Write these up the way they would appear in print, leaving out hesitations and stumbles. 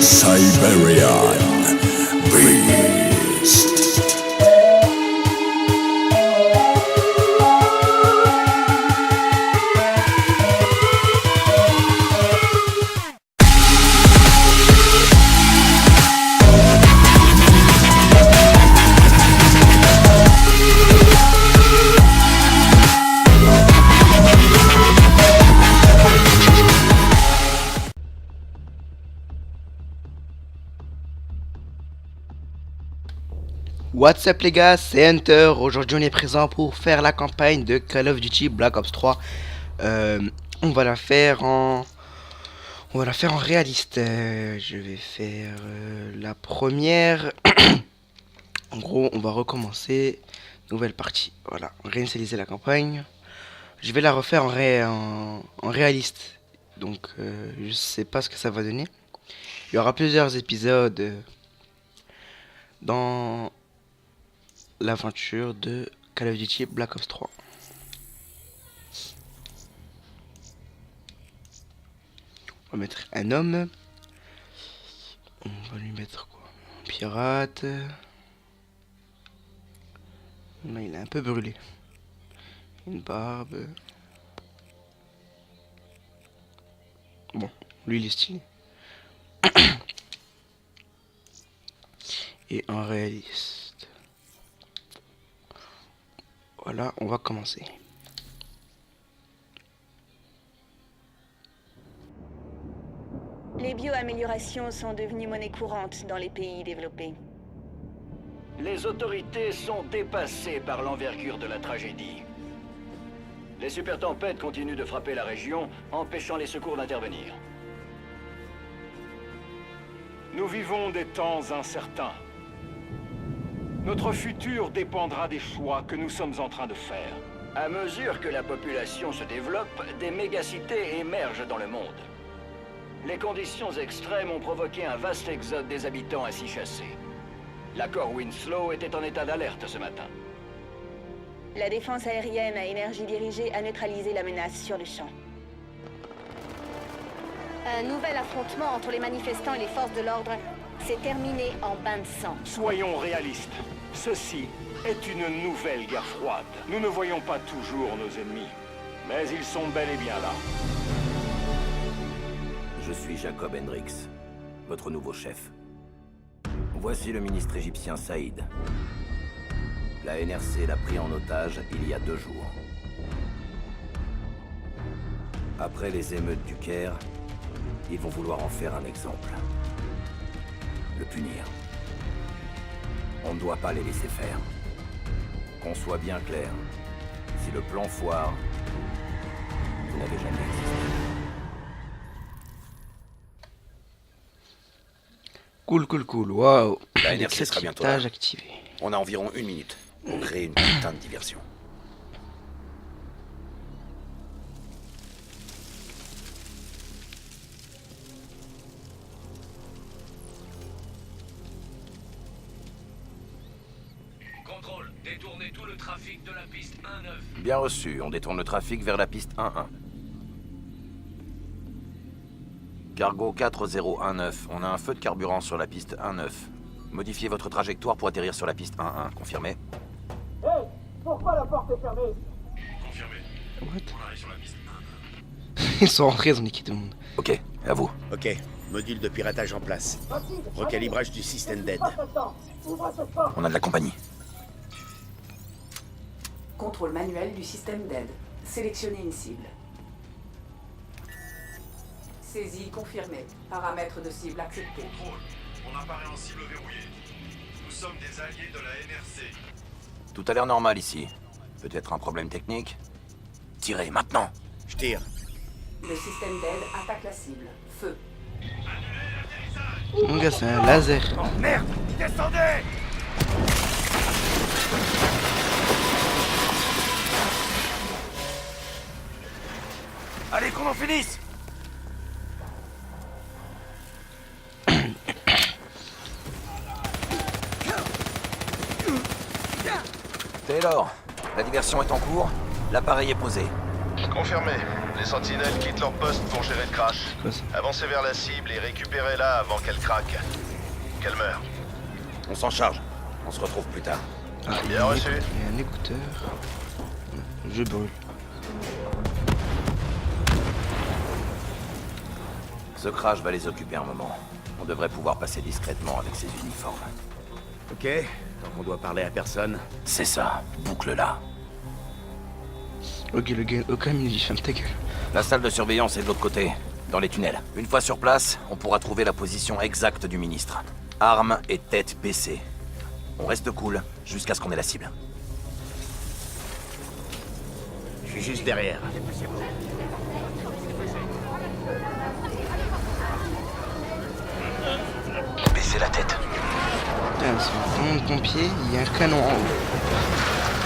Siberian Beast. What's up les gars, c'est Hunter. Aujourd'hui on est présent pour faire la campagne de Call of Duty Black Ops 3. On va la faire en réaliste. Je vais faire la première. En gros, on va recommencer. Nouvelle partie. Voilà, réinitialiser la campagne. Je vais la refaire en réaliste. Donc je sais pas ce que ça va donner. Il y aura plusieurs épisodes dans l'aventure de Call of Duty Black Ops 3. On va mettre un homme. On va lui mettre quoi? Un pirate. Là, il est un peu brûlé. Une barbe. Bon, lui il est stylé. Et en réaliste. Voilà, on va commencer. Les bioaméliorations sont devenues monnaie courante dans les pays développés. Les autorités sont dépassées par l'envergure de la tragédie. Les super tempêtes continuent de frapper la région, empêchant les secours d'intervenir. Nous vivons des temps incertains. Notre futur dépendra des choix que nous sommes en train de faire. À mesure que la population se développe, des mégacités émergent dans le monde. Les conditions extrêmes ont provoqué un vaste exode des habitants ainsi chassés. L'accord Winslow était en état d'alerte ce matin. La défense aérienne à énergie dirigée a neutralisé la menace sur le champ. Un nouvel affrontement entre les manifestants et les forces de l'ordre s'est terminé en bain de sang. Soyons réalistes. Ceci est une nouvelle guerre froide. Nous ne voyons pas toujours nos ennemis, mais ils sont bel et bien là. Je suis Jacob Hendricks, votre nouveau chef. Voici le ministre égyptien Saïd. La NRC l'a pris en otage il y a 2 jours. Après les émeutes du Caire, ils vont vouloir en faire un exemple. Le punir. On ne doit pas les laisser faire. Qu'on soit bien clair, si le plan foire, vous n'avez jamais existé. Cool, waouh. La NRC sera bientôt là. Activé. On a environ 1 minute pour créer une putain de diversion. Contrôle, détournez tout le trafic de la piste 1-9. Bien reçu, on détourne le trafic vers la piste 1-1. Cargo 4019, on a un feu de carburant sur la piste 1-9. Modifiez votre trajectoire pour atterrir sur la piste 1-1, confirmé? Hey, pourquoi la porte est fermée? Confirmé. What? On arrive sur la piste 1-1. Ils sont rentrés, ils ont niqué tout le monde. Ok, à vous. Ok, module de piratage en place. Recalibrage du système d'aide. On a de la compagnie. Contrôle manuel du système d'aide. Sélectionnez une cible. Saisie confirmée. Paramètres de cible acceptés. Contrôle, on apparaît en cible verrouillée. Nous sommes des alliés de la NRC. Tout a l'air normal ici. Peut-être un problème technique? Tirez, maintenant! Je tire. Le système d'aide attaque la cible. Feu. Mon gars, c'est un laser. Oh merde! Descendez! Allez, qu'on en finisse! Taylor, la diversion est en cours, l'appareil est posé. Confirmé. Les sentinelles quittent leur poste pour gérer le crash. C'est quoi ça? Avancez vers la cible et récupérez-la avant qu'elle craque. Qu'elle meure. On s'en charge. On se retrouve plus tard. Ah, il y Bien a reçu. un écouteur. Je brûle. Ce crash va les occuper un moment. On devrait pouvoir passer discrètement avec ces uniformes. Ok, tant qu'on doit parler à personne. C'est ça. Boucle-la. Ok, le gars, aucun mini, ferme ta gueule. La salle de surveillance est de l'autre côté, dans les tunnels. Une fois sur place, on pourra trouver la position exacte du ministre. Armes et tête baissée. On reste cool jusqu'à ce qu'on ait la cible. Je suis juste derrière. Baissez la tête. Putain, c'est un de pompier, il y a un canon en haut.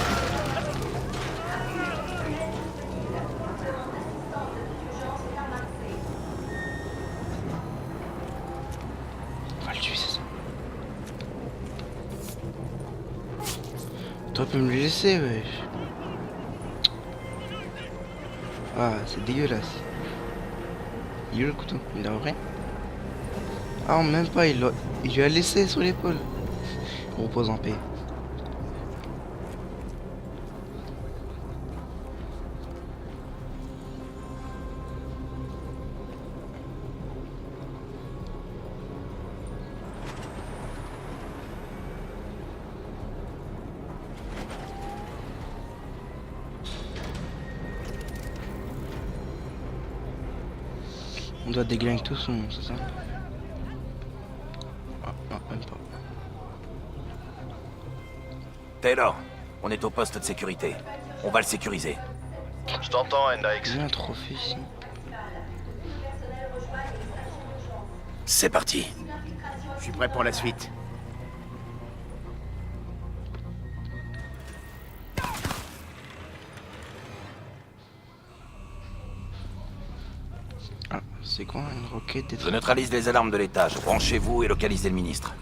On va le tuer, c'est ça. Toi, peux me le laisser, wesh. Ah, c'est dégueulasse. Il est où le couteau? Il a rien? Ah, même pas, il lui a laissé sur l'épaule. Repose en paix. On doit déglinguer tout son monde, c'est ça? Ah, non, même pas. Taylor, on est au poste de sécurité. On va le sécuriser. Je t'entends, Hendrix. Il y a un trophée ici. C'est parti. Je suis prêt pour la suite. Ah, c'est quoi une roquette des Je neutralise les alarmes de l'étage. Branchez-vous et localisez le ministre.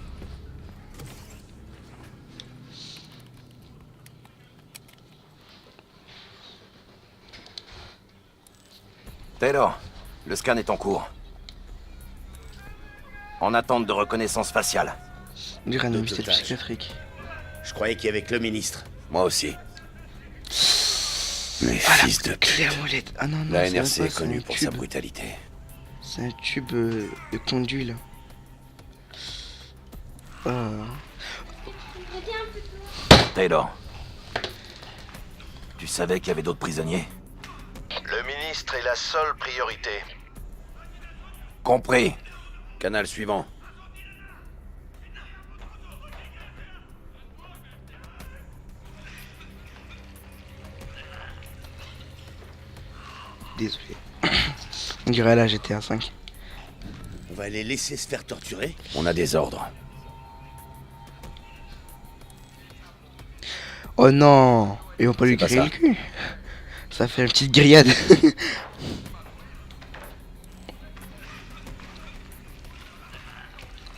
Taylor, le scan est en cours. En attente de reconnaissance faciale. Du random D'autres système otages. psychiatrique. Je croyais qu'il y avait que le ministre. Moi aussi. Mais Ah, fils de clé à pute. molette. Ah non, non, La c'est même NRC pas, est c'est connue un pour tube. sa brutalité. C'est un tube de conduit là. Ah. Taylor. Tu savais qu'il y avait d'autres prisonniers? Le ministre est la seule priorité. Compris. Canal suivant. Désolé. On dirait la GTA 5. On va les laisser se faire torturer. On a des ordres. Oh non! Ils vont pas lui C'est pas griller ça. le cul. Ça fait une petite grillade.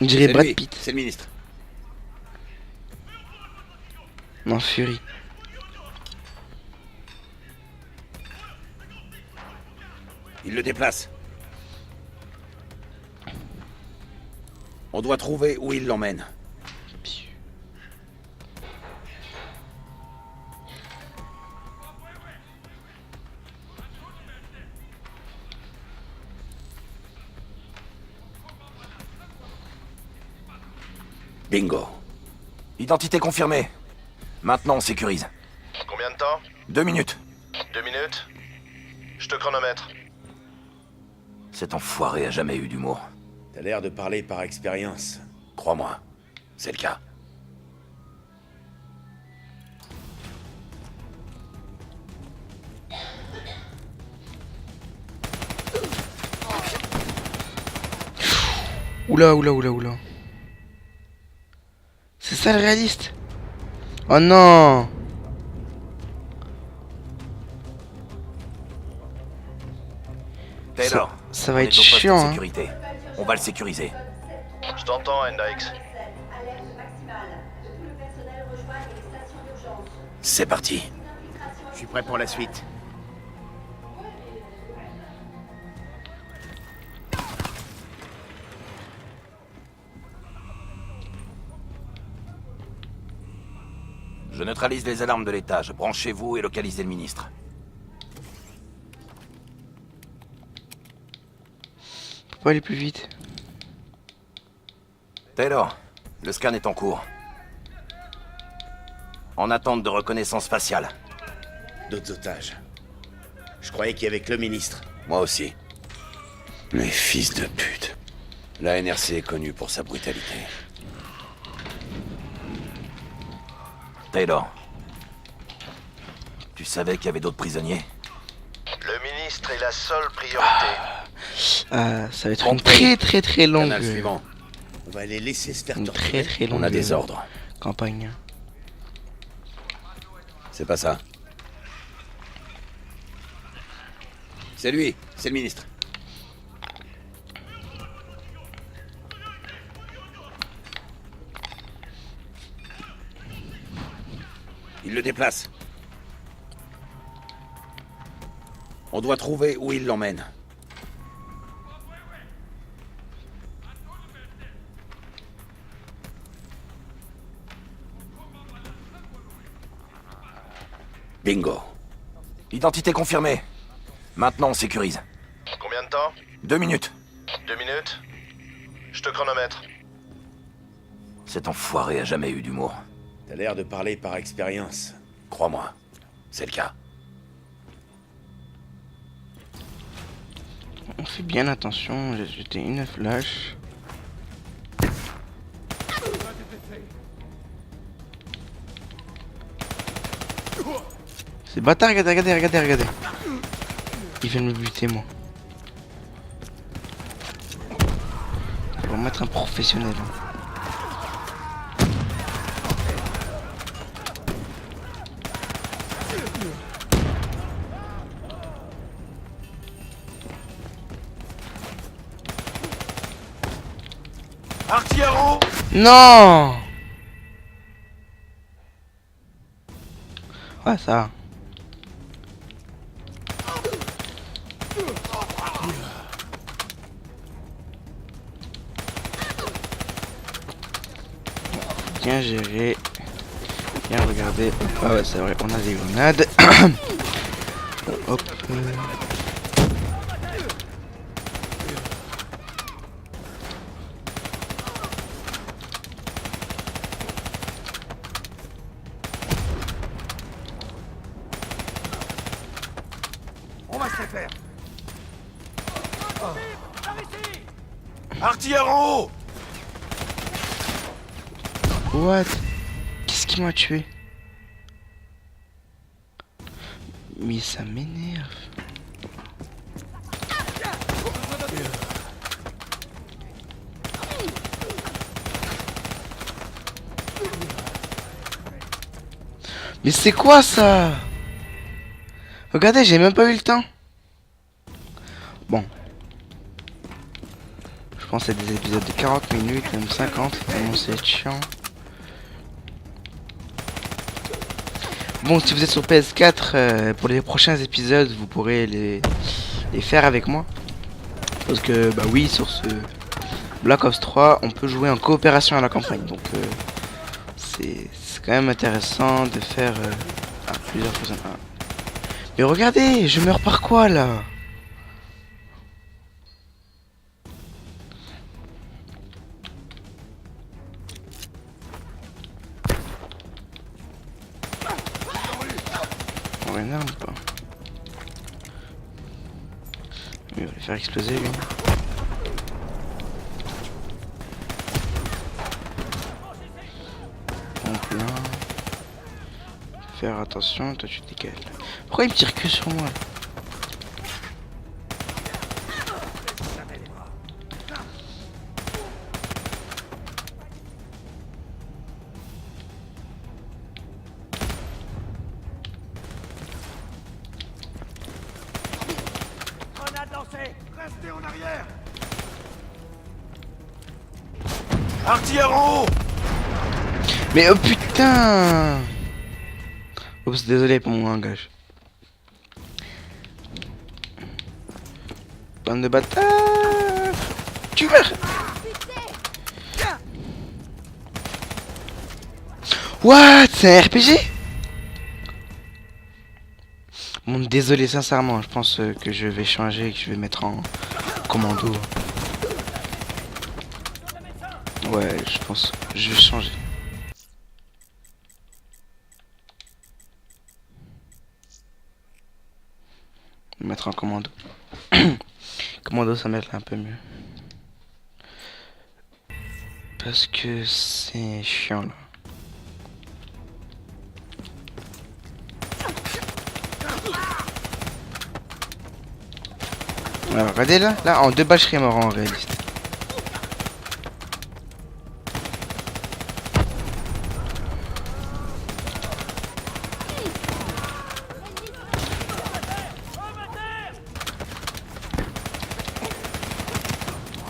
On dirait C'est Brad lui, Pitt. c'est le ministre. Non, Fury. Il le déplace. On doit trouver où il l'emmène. Bingo. Identité confirmée. Maintenant, on sécurise. Combien de temps? 2 minutes. 2 minutes? Je te chronomètre. Cet enfoiré a jamais eu d'humour. T'as l'air de parler par expérience. Crois-moi, c'est le cas. Oula, oula, oula, oula. C'est ça le réaliste? Oh non! Taylor, Ça va on être est au poste chiant, de hein. sécurité. On va le sécuriser. Je t'entends, Hendrix. C'est parti. Je suis prêt pour la suite. Je neutralise les alarmes de l'étage. Branchez-vous et localisez le ministre. Faut aller plus vite. Taylor, le scan est en cours. En attente de reconnaissance faciale. D'autres otages. Je croyais qu'il y avait que le ministre. Moi aussi. Les fils de pute. La NRC est connue pour sa brutalité. Taylor. Tu savais qu'il y avait d'autres prisonniers? Le ministre est la seule priorité. Ça va être une très longue... Canal suivant. On va les laisser se faire Une torturer. très longue... On a des ordres. Campagne. C'est pas ça. C'est lui, c'est le ministre. Il le déplace. On doit trouver où il l'emmène. Bingo. Identité confirmée. Maintenant, on sécurise. Combien de temps? 2 minutes. 2 minutes? Je te chronomètre. Cet enfoiré a jamais eu d'humour. T'as l'air de parler par expérience. Crois-moi, c'est le cas. On fait bien attention, j'ai jeté une flash. C'est bâtard, regardez. Il vient de me buter, moi. On va mettre un professionnel. Artillero! Non! Ouais, ça va. Bien géré. Bien regardé. Ah ouais, c'est vrai, on a des grenades. Hop. On va se faire. Artilleur en haut! What? Qu'est-ce qui m'a tué? Mais ça m'énerve. Mais c'est quoi ça? Regardez, j'ai même pas eu le temps. Bon. Je pense que c'est des épisodes de 40 minutes, même 50. Vraiment, c'est chiant. Bon, si vous êtes sur PS4, pour les prochains épisodes, vous pourrez les faire avec moi. Parce que, bah oui, sur ce Black Ops 3, on peut jouer en coopération à la campagne. Donc, c'est quand même intéressant de faire plusieurs personnes. Mais regardez, je meurs par quoi, là? On énerve ou pas? Il va les faire exploser, lui. Donc là... Faire attention, toi tu te décales. Pourquoi il me tire que sur moi? Restez en arrière! Artilleur en haut! Mais oh putain! Oups, désolé pour mon langage. Bande de bâtards! Tu meurs! What? C'est un RPG? Bon, désolé sincèrement, je pense que je vais changer et que je vais mettre en commando. Ouais, je pense que je vais changer. Mettre en commando. Commando, ça m'aide un peu mieux. Parce que c'est chiant là. Alors, regardez là, en 2 balles je serais mort en réaliste.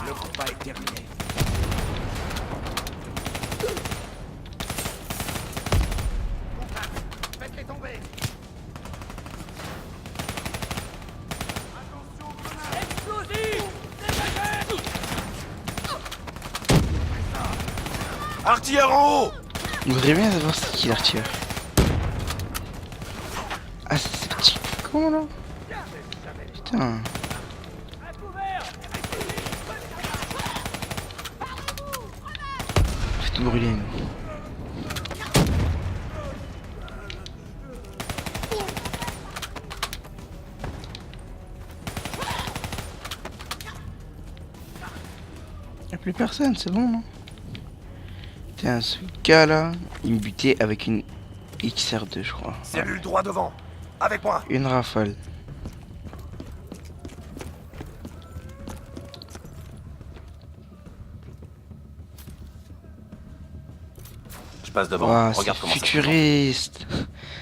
Le combat est terminé. Faites-les tomber. Artilleur en haut! Vous voudriez bien savoir c'est qui l'artilleur. Ah, c'est ce petit con là. Putain. Faites tout brûler nous. Y'a plus personne, c'est bon non? Tiens, ce gars là, il me butait avec une XR2 je crois. Cellule droit devant. Avec moi. Une rafale. Je passe devant. Ouah, Regarde c'est comment futuriste.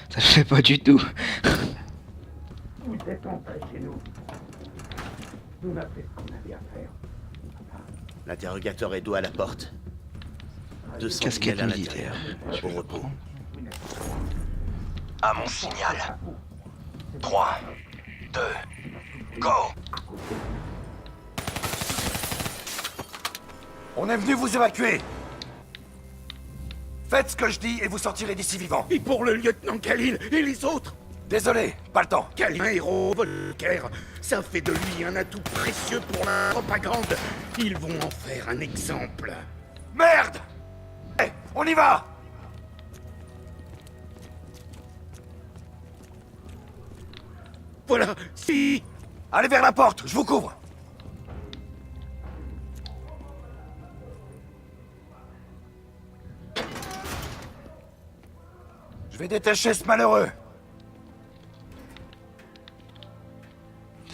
Ça le fait pas du tout. Vous êtes entrés chez nous. Nous avons fait ce qu'on avait à faire. L'interrogateur est dos à la porte. 200 Casquette à militaire. l'intérieur. Bon repos. À mon signal. 3, 2, go! On est venu vous évacuer. Faites ce que je dis et vous sortirez d'ici vivant. Et pour le lieutenant Khalil et les autres? Désolé, pas le temps. Khalil, un héros volontaire. Ça fait de lui un atout précieux pour la propagande. Ils vont en faire un exemple. Merde! Hey, on y va! Voilà, si! Allez vers la porte, je vous couvre. Je vais détacher ce malheureux.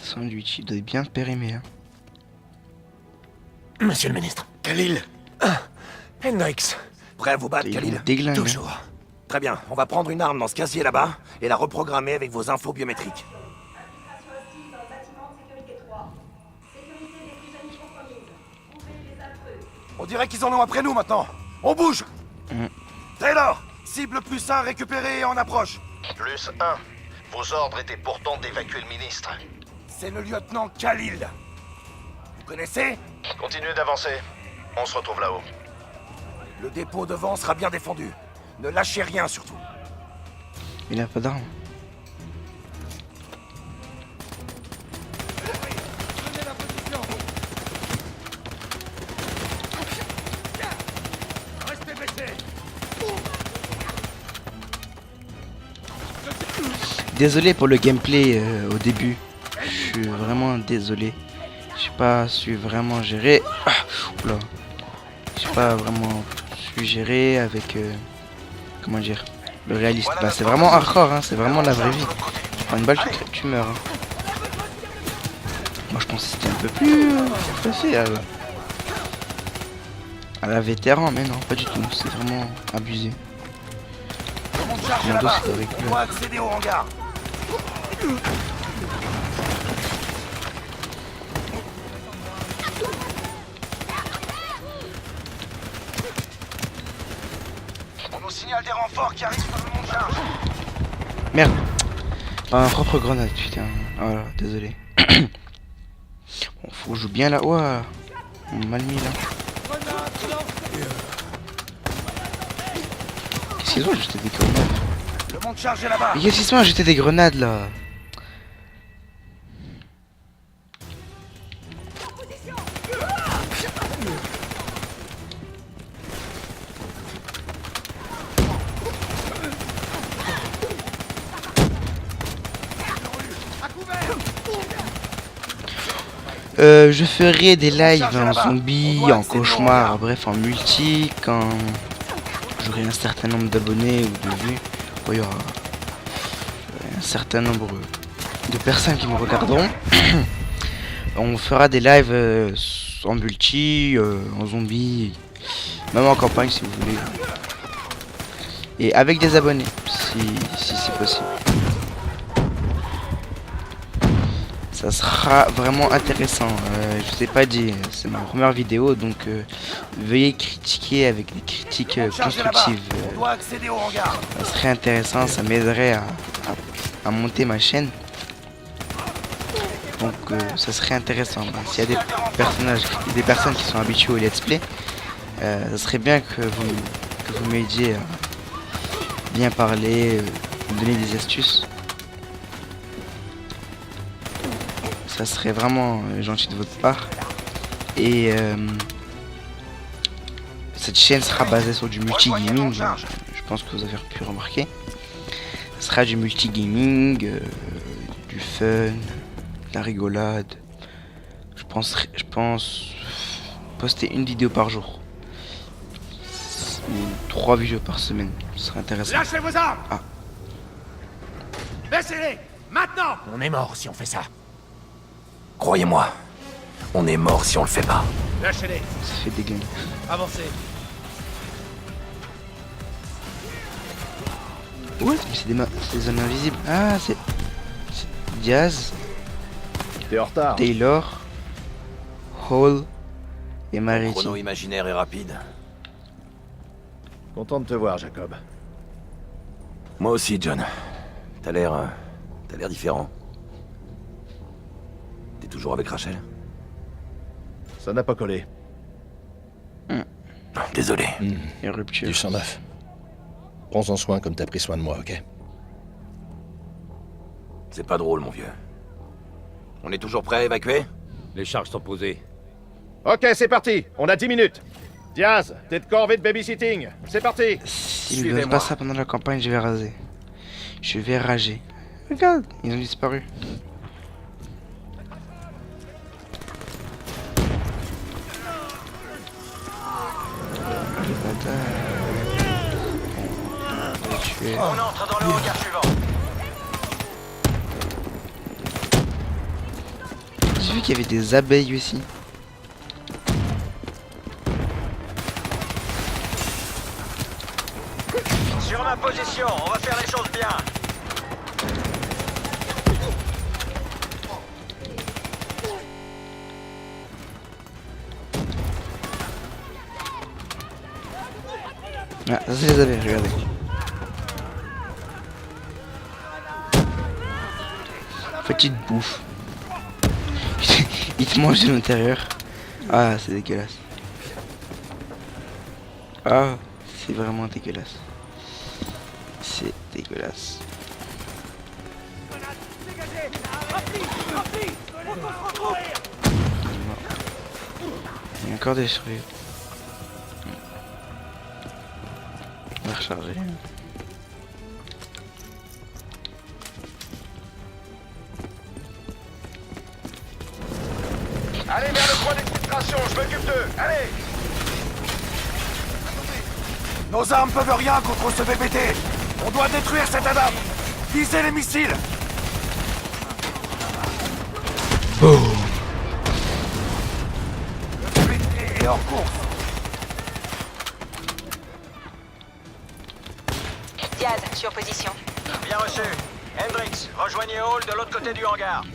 Sandwich, il doit être bien périmé. Hein. Monsieur le ministre. Khalil. Hendrix. Prêt à vous battre, Ils Khalil? vont déglinguer. Toujours. Très bien, on va prendre une arme dans ce casier là-bas et la reprogrammer avec vos infos biométriques. On dirait qu'ils en ont après nous maintenant. On bouge. Taylor, cible +1 récupérée et en approche. +1. Vos ordres étaient pourtant d'évacuer le ministre. C'est le lieutenant Khalil. Vous connaissez? Continuez d'avancer. On se retrouve là-haut. Le dépôt devant sera bien défendu. Ne lâchez rien surtout. Il a pas d'arme. Désolé pour le gameplay au début. Je suis vraiment désolé. J'ai pas su vraiment gérer. Ah, oula. J'ai pas vraiment su gérer avec comment dire, le réaliste. Bah c'est vraiment hardcore, hein, c'est vraiment la vraie vie. Tu prends une balle, tu meurs. Hein. Moi je pensais que c'était un peu plus facile. À la vétéran, mais non, pas du tout. C'est vraiment abusé. Commando, on va accéder au hangar. On nous signale des renforts qui arrivent par le monte-charge. Merde. Pas ma propre grenade, putain. Voilà, désolé. Bon, faut que je joue bien là. Ouah. On m'a mal mis là. Qu'est-ce qu'ils ont jeté des grenades? Le monte-charge est là-bas. Mais qu'est-ce qu'ils sont à jeter des grenades là? Je ferai des lives en zombie, en cauchemar, bref en multi, quand j'aurai un certain nombre d'abonnés ou de vues. Oh, il y aura un certain nombre de personnes qui me regarderont. On fera des lives en multi, en zombie, même en campagne si vous voulez. Et avec des abonnés, si c'est possible. Ça sera vraiment intéressant. Je vous ai pas dit, c'est ma première vidéo, donc veuillez critiquer avec des critiques constructives. Ça serait intéressant, ça m'aiderait à monter ma chaîne. Donc ça serait intéressant. S'il y a des personnes qui sont habituées au let's play, ça serait bien que vous m'aidiez à bien parler, me donner des astuces. Ça serait vraiment gentil de votre part. Et cette chaîne sera basée sur du multi-gaming. Je pense que vous avez pu remarquer. Ce sera du multi-gaming, du fun, de la rigolade. Je pense poster une vidéo par jour. Ou 3 vidéos par semaine. Ce serait intéressant. Lâchez vos armes! Ah. Baissez-les! Maintenant! On est mort si on fait ça. Croyez-moi, on est mort si on le fait pas. Lâchez-les! Ça fait des gains. Avancez! Ouais, mais c'est des zones invisibles. Ah, c'est Diaz, T'es en retard. Taylor, Hall et Le Mariti. chrono imaginaire est rapide. Content de te voir, Jacob. Moi aussi, John. T'as l'air différent. T'es toujours avec Rachel? Ça n'a pas collé. Désolé. Et rupture. Du sang neuf. Prends-en soin comme t'as pris soin de moi, ok? C'est pas drôle, mon vieux. On est toujours prêt à évacuer? Les charges sont posées. Ok, c'est parti. On a 10 minutes. Diaz, t'es de corvée de babysitting. C'est parti. S'ils ne donnent pas ça pendant la campagne, je vais raser. Je vais rager. Regarde, ils ont disparu. On entre dans le hangar suivant. J'ai vu qu'il y avait des abeilles aussi. Sur ma position, on va faire les choses bien. Ah, ça c'est les abeilles, regardez. Petite bouffe. Il te mange de l'intérieur. Ah, c'est dégueulasse. Ah, c'est vraiment dégueulasse. C'est dégueulasse. Il y a encore des surveillants. On va recharger. Allez vers le point d'exfiltration, je m'occupe d'eux. Allez! Nos armes peuvent rien contre ce BPT. On doit détruire cet ADAM. Visez les missiles. Boum. Le BPT est en course. Diaz, je suis en position. Bien reçu. Hendrix, rejoignez Hall de l'autre côté du hangar.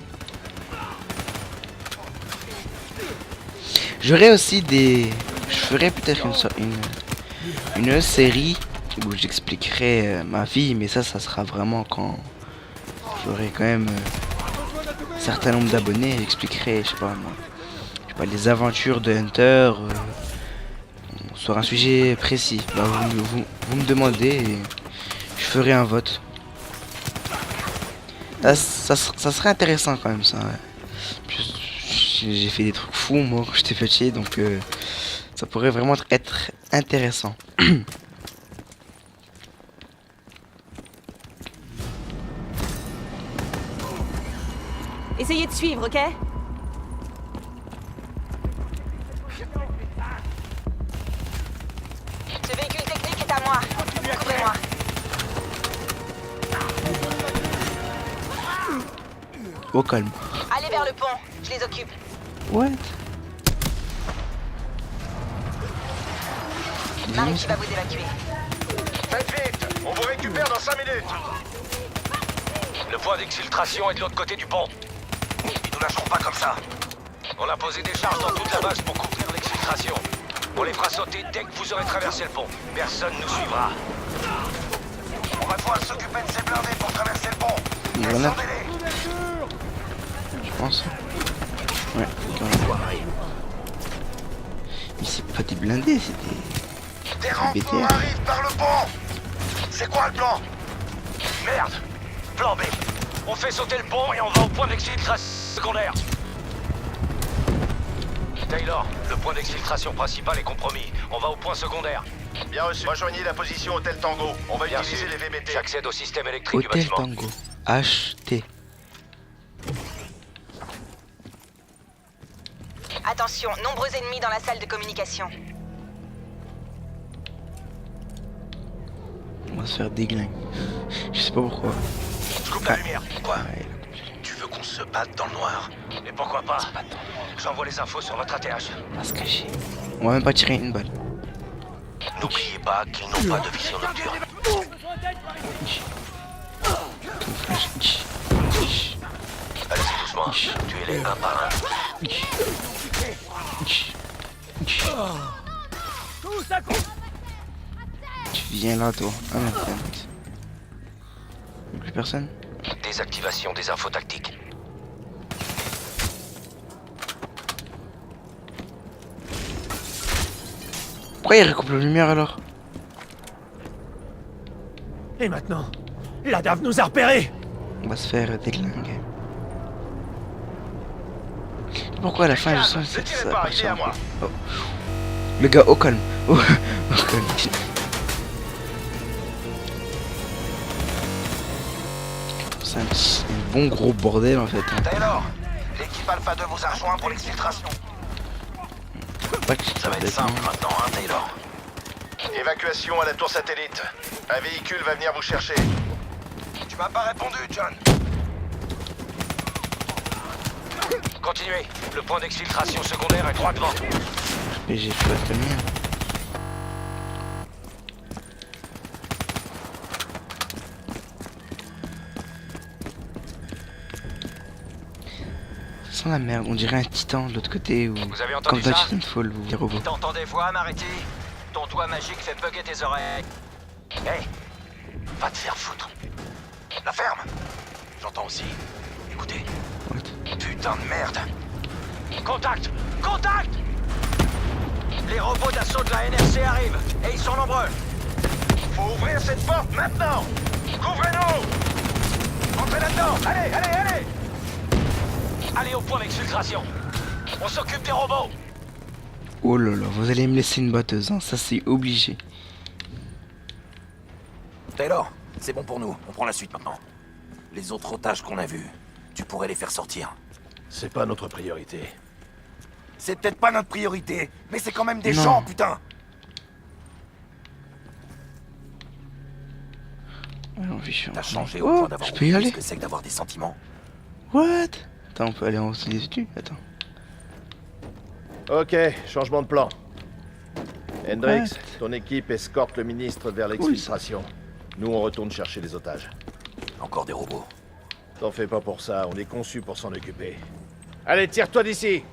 J'aurais aussi des... Je ferais peut-être une série où j'expliquerai ma vie, mais ça sera vraiment quand j'aurai quand même un certain nombre d'abonnés. J'expliquerai, je sais pas moi, les aventures de Hunter sur un sujet précis. Bah, vous me demandez et je ferai un vote. Ça serait intéressant quand même ça. Ouais. J'ai fait des trucs fous moi quand j'étais petit, donc ça pourrait vraiment être intéressant. Essayez de suivre, ok? Au calme. Allez vers le pont, je les occupe. What? Marie qui va vous évacuer. Faites vite, on vous récupère dans 5 minutes. Le point d'exfiltration est de l'autre côté du pont. Ils nous lâcheront pas comme ça. On a posé des charges dans toute la base pour couvrir l'exfiltration. On les fera sauter dès que vous aurez traversé le pont. Personne nous suivra. On va devoir s'occuper de ces blindés pour traverser le pont. Descendez-les. Je pense. Ouais, quand même. Mais c'est pas des blindés, c'est des... Des renforts arrivent par le pont. C'est quoi le plan? Merde! Plan B. On fait sauter le pont et on va au point d'exfiltration secondaire. Taylor, le point d'exfiltration principal est compromis. On va au point secondaire. Bien reçu. Rejoignez la position Hôtel Tango. On va utiliser les VBT. J'accède au système électrique du Hôtel bâtiment. Tango. HT. Attention, nombreux ennemis dans la salle de communication. On va se faire déglinguer. Je sais pas pourquoi. Je coupe la lumière. Quoi? Tu veux qu'on se batte dans le noir? Et pourquoi pas? J'envoie les infos sur votre ATH. On va se cacher. On va même pas tirer une balle. N'oubliez pas qu'ils n'ont pas de vision nocturne. Allez-y doucement. Tuez-les un par un. Tu viens là, toi. Ah non, plus personne. Désactivation des infos tactiques. Pourquoi il recoupe la lumière alors? Et maintenant, la DAF nous a repérés. On va se faire déglinguer. Pourquoi à la fin je sens que ça va partir? Oh. Le gars au calme. Au calme. C'est un bon gros bordel en fait. Hein. Taylor, l'équipe Alpha 2 vous a rejoint pour l'exfiltration. Ça va être simple maintenant, hein, Taylor. Évacuation à la tour satellite. Un véhicule va venir vous chercher. Tu m'as pas répondu, John. Continuez. Le point d'exfiltration secondaire est droit devant. Mais j'ai fait le mien. Ça sent la merde, on dirait un titan de l'autre côté ou vous avez comme entendu dans ça? Titanfall ou les robots. T'entends des voix, Mariti? Ton doigt magique fait bugger tes oreilles. Hey, va te faire foutre. La ferme. J'entends aussi. Écoutez. What? Putain de merde. Contact! Contact! Les robots d'assaut de la NRC arrivent, et ils sont nombreux. Faut ouvrir cette porte maintenant. Couvrez-nous. Entrez là-dedans. Allez, allez, allez. Allez au point d'exfiltration. On s'occupe des robots. Oh là là, vous allez me laisser une batteuse, hein, ça c'est obligé. Taylor, c'est bon pour nous, on prend la suite maintenant. Les autres otages qu'on a vus, tu pourrais les faire sortir. C'est pas notre priorité. C'est peut-être pas notre priorité, mais c'est quand même des Non. gens, putain. T'as changé au point d'avoir je peux y aller. ce que c'est que d'avoir des sentiments. What? Attends, on peut aller en haut dessus. Attends. Ok, changement de plan. Hendrix, ton équipe escorte le ministre vers l'exfiltration. Nous, on retourne chercher les otages. Encore des robots. T'en fais pas pour ça, on est conçu pour s'en occuper. Allez, tire-toi d'ici.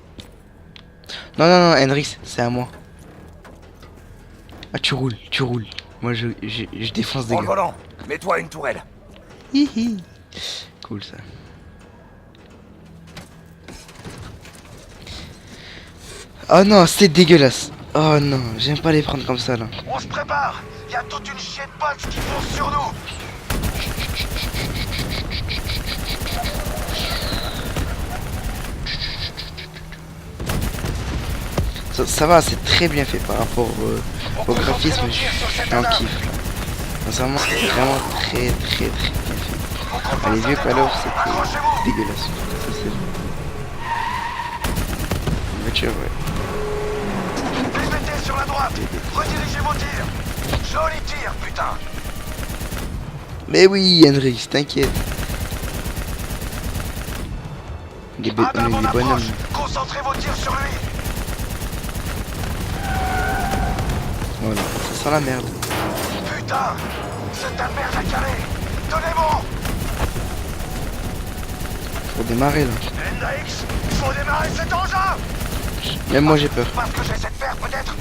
Non, non, non, Hendrix, c'est à moi. Ah, tu roules. Moi, je défonce des Prends gars. le volant, mets-toi à une tourelle. Hihi. Cool ça. Oh non, c'est dégueulasse. Oh non, j'aime pas les prendre comme ça là. On se prépare. Il y a toute une chier de potes qui foncent sur nous. Ça va, c'est très bien fait par rapport au graphisme. Je suis en kiff. Sincèrement, c'est vraiment très bien fait. Ah, les vieux Call of, c'était dégueulasse. Ça, c'est bon. Une voiture, ouais. Mettez sur la droite. Redirigez vos tirs. Joli tir, putain. Mais oui, Hendrix, t'inquiète. Des bonhommes. Concentrez vos tirs sur lui. Voilà, ça sent la merde. Putain, c'est ta merde à caler. Donnez-moi. Faut démarrer là. Hendrix, faut démarrer cet engin. Même moi j'ai peur. Pas ce que j'essaie de faire peut-être.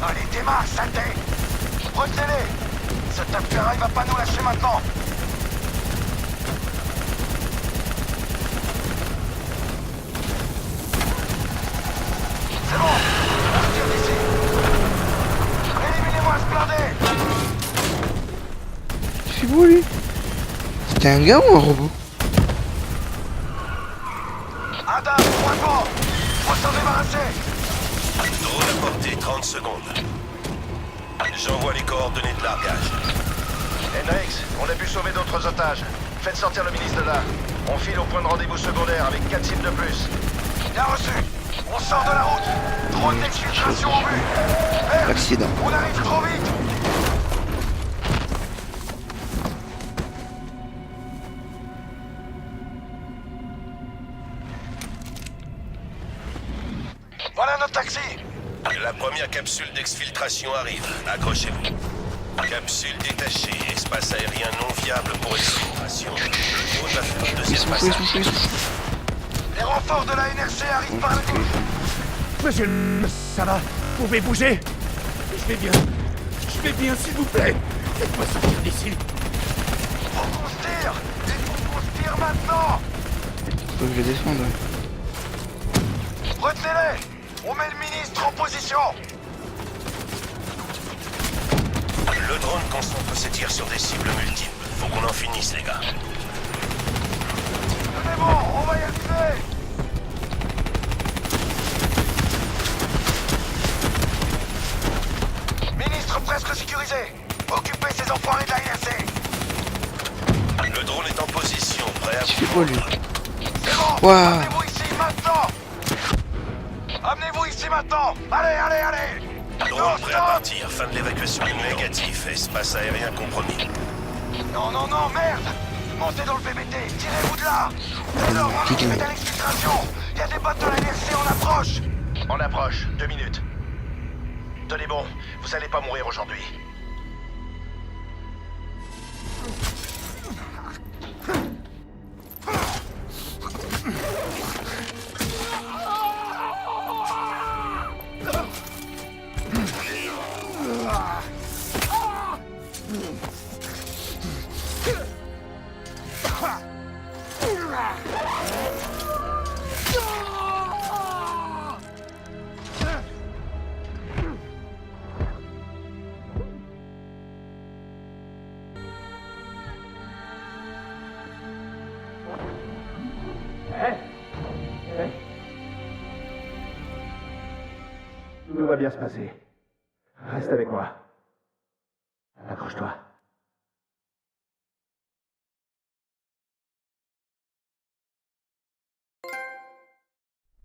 Allez, démarre, saleté. Retenez-les. Cette tape ferraille va pas nous lâcher maintenant. C'est bon, on se tire d'ici. Éliminez-moi ce blindé. C'est beau lui. C'était un gars ou un robot? Adam, point fort. Faut s'en débarrasser. Drone à portée, 30 secondes. J'envoie les coordonnées de largage. Hendrix, on a pu sauver d'autres otages. Faites sortir le ministre de là. On file au point de rendez-vous secondaire avec 4 cibles de plus. Bien reçu. On sort de la route. Drone d'exfiltration en vue. Merde, Accident. on arrive trop vite. Voilà notre taxi. La première capsule d'exfiltration arrive. Accrochez-vous. Capsule détachée. Espace aérien non viable pour exfiltration. Le drone va faire un deuxième passage. Les renforts de la NRC arrivent par la gauche. Monsieur, ça va? Vous pouvez bouger? Je vais bien. Je vais bien, s'il vous plaît. Faites-moi sortir d'ici. Faut qu'on se tire. Il faut qu'on se tire maintenant. Faut que je le défende. Retenez-les. On met le ministre en position. Le drone concentre ses tirs sur des cibles multiples. Faut qu'on en finisse, les gars. C'est bon, on va y arriver. Ministre presque sécurisé. Occupez ces enfoirés de la IRC. Le drone est en position, prêt à... Tu fais quoi lui? C'est bon, Waouh. amenez-vous ici maintenant. Amenez-vous ici maintenant. Allez, allez, allez. Drone prêt à partir. Fin de l'évacuation. Négatif. Espace aérien compromis. Non, non, non, merde. Montez dans le PBT. Tirez-vous de là. Alors, on est à l'exfiltration. Il y a des bottes de la NRC en approche. En approche. 2 minutes. Tenez bon. Vous allez pas mourir aujourd'hui. Tout va bien se passer. Reste avec moi. Accroche-toi.